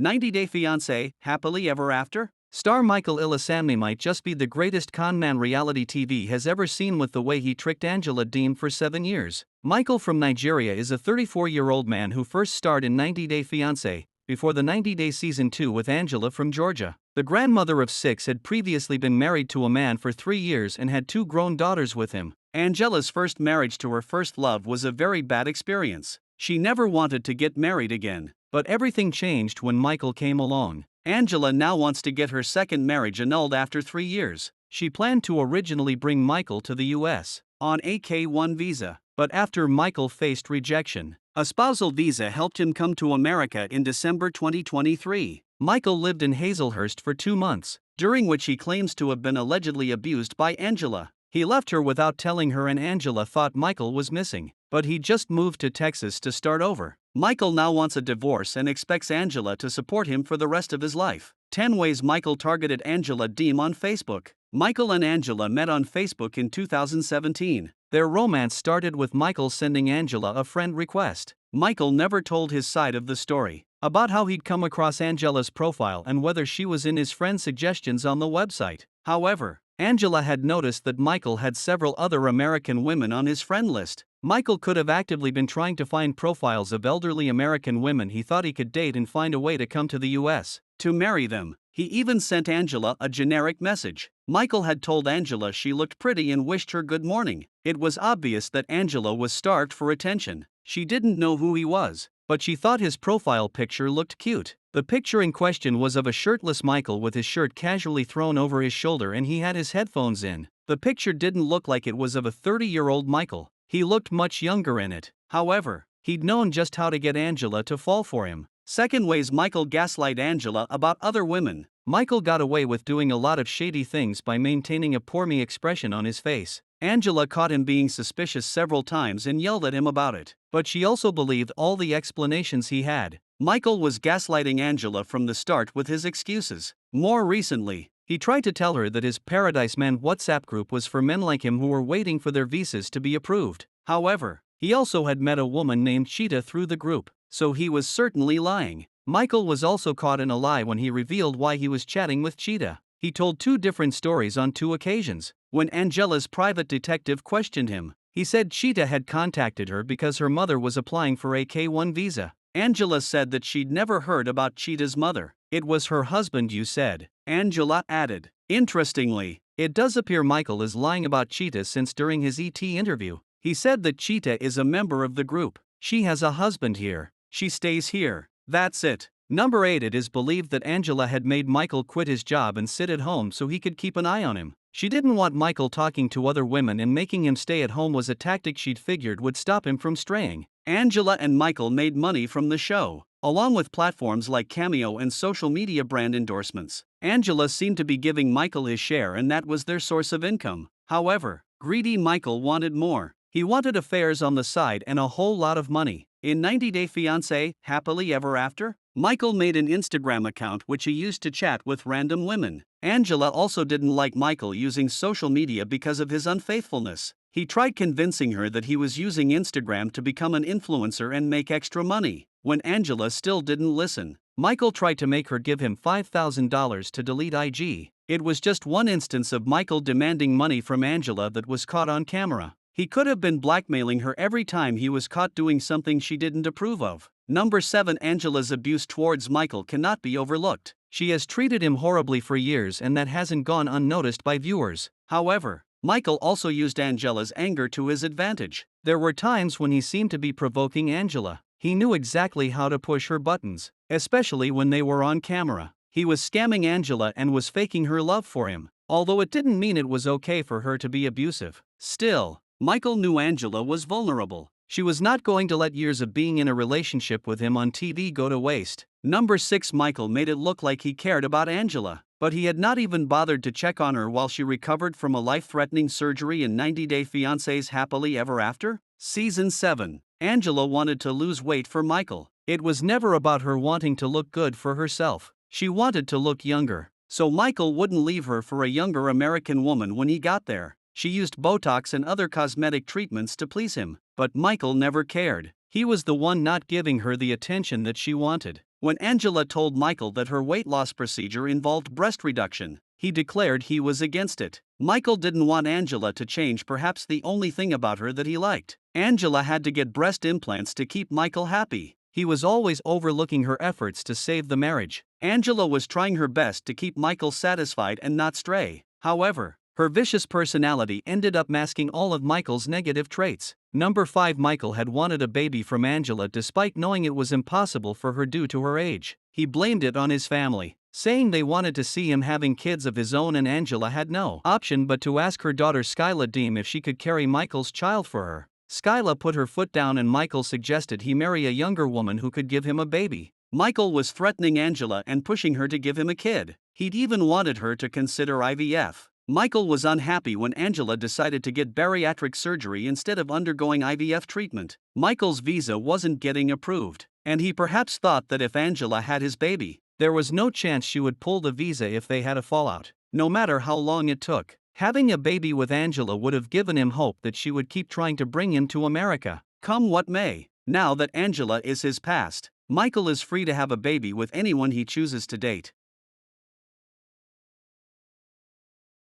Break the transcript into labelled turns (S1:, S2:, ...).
S1: 90 Day Fiancé, Happily Ever After? Star Michael Ilesanmi might just be the greatest conman reality TV has ever seen with the way he tricked Angela Deem for 7 years. Michael from Nigeria is a 34-year-old man who first starred in 90 Day Fiancé, before the 90 Day Season 2 with Angela from Georgia. The grandmother of 6 had previously been married to a man for 3 years and had 2 grown daughters with him. Angela's first marriage to her first love was a very bad experience. She never wanted to get married again. But everything changed when Michael came along. Angela now wants to get her second marriage annulled after 3 years. She planned to originally bring Michael to the US on a K-1 visa, but after Michael faced rejection, a spousal visa helped him come to America in December 2023. Michael lived in Hazelhurst for 2 months, during which he claims to have been allegedly abused by Angela. He left her without telling her, and Angela thought Michael was missing, but he just moved to Texas to start over. Michael now wants a divorce and expects Angela to support him for the rest of his life. 10 ways Michael targeted Angela Deem on Facebook. Michael and Angela met on Facebook in 2017. Their romance started with Michael sending Angela a friend request. Michael never told his side of the story about how he'd come across Angela's profile and whether she was in his friend suggestions on the website. However, Angela had noticed that Michael had several other American women on his friend list. Michael could have actively been trying to find profiles of elderly American women he thought he could date and find a way to come to the US to marry them. He even sent Angela a generic message. Michael had told Angela she looked pretty and wished her good morning. It was obvious that Angela was starved for attention. She didn't know who he was, but she thought his profile picture looked cute. The picture in question was of a shirtless Michael with his shirt casually thrown over his shoulder, and he had his headphones in. The picture didn't look like it was of a 30-year-old Michael. He looked much younger in it. However, he'd known just how to get Angela to fall for him. 2 ways Michael gaslight Angela about other women. Michael got away with doing a lot of shady things by maintaining a poor me expression on his face. Angela caught him being suspicious several times and yelled at him about it, but she also believed all the explanations he had. Michael was gaslighting Angela from the start with his excuses. More recently, he tried to tell her that his Paradise Man WhatsApp group was for men like him who were waiting for their visas to be approved. However, he also had met a woman named Cheetah through the group, so he was certainly lying. Michael was also caught in a lie when he revealed why he was chatting with Cheetah. He told 2 different stories on 2 occasions. When Angela's private detective questioned him, he said Cheetah had contacted her because her mother was applying for a K-1 visa. Angela said that she'd never heard about Cheetah's mother. It was her husband, you said, Angela added. Interestingly, it does appear Michael is lying about Cheetah, since during his ET interview, he said that Cheetah is a member of the group. She has a husband here. She stays here. That's it. Number 8. It is believed that Angela had made Michael quit his job and sit at home so he could keep an eye on him. She didn't want Michael talking to other women, and making him stay at home was a tactic she'd figured would stop him from straying. Angela and Michael made money from the show, along with platforms like Cameo and social media brand endorsements. Angela seemed to be giving Michael his share, and that was their source of income. However, greedy Michael wanted more. He wanted affairs on the side and a whole lot of money. In 90 Day Fiancé, Happily Ever After, Michael made an Instagram account which he used to chat with random women. Angela also didn't like Michael using social media because of his unfaithfulness. He tried convincing her that he was using Instagram to become an influencer and make extra money. When Angela still didn't listen, Michael tried to make her give him $5,000 to delete IG. It was just one instance of Michael demanding money from Angela that was caught on camera. He could have been blackmailing her every time he was caught doing something she didn't approve of. Number 7. Angela's abuse towards Michael cannot be overlooked. She has treated him horribly for years, and that hasn't gone unnoticed by viewers. However, Michael also used Angela's anger to his advantage. There were times when he seemed to be provoking Angela. He knew exactly how to push her buttons, especially when they were on camera. He was scamming Angela and was faking her love for him, although it didn't mean it was okay for her to be abusive. Still, Michael knew Angela was vulnerable. She was not going to let years of being in a relationship with him on TV go to waste. Number 6. Michael made it look like he cared about Angela, but he had not even bothered to check on her while she recovered from a life-threatening surgery in 90 Day Fiancé's Happily Ever After. Season 7. Angela wanted to lose weight for Michael. It was never about her wanting to look good for herself. She wanted to look younger, so Michael wouldn't leave her for a younger American woman when he got there. She used Botox and other cosmetic treatments to please him, but Michael never cared. He was the one not giving her the attention that she wanted. When Angela told Michael that her weight loss procedure involved breast reduction, he declared he was against it. Michael didn't want Angela to change perhaps the only thing about her that he liked. Angela had to get breast implants to keep Michael happy. He was always overlooking her efforts to save the marriage. Angela was trying her best to keep Michael satisfied and not stray. However, her vicious personality ended up masking all of Michael's negative traits. Number 5. Michael had wanted a baby from Angela despite knowing it was impossible for her due to her age. He blamed it on his family, saying they wanted to see him having kids of his own and Angela had no option but to ask her daughter Skyla Deem if she could carry Michael's child for her. Skyla put her foot down and Michael suggested he marry a younger woman who could give him a baby. Michael was threatening Angela and pushing her to give him a kid. He'd even wanted her to consider IVF. Michael was unhappy when Angela decided to get bariatric surgery instead of undergoing IVF treatment. Michael's visa wasn't getting approved, and he perhaps thought that if Angela had his baby, there was no chance she would pull the visa if they had a fallout, no matter how long it took. Having a baby with Angela would have given him hope that she would keep trying to bring him to America, come what may. Now that Angela is his past, Michael is free to have a baby with anyone he chooses to date.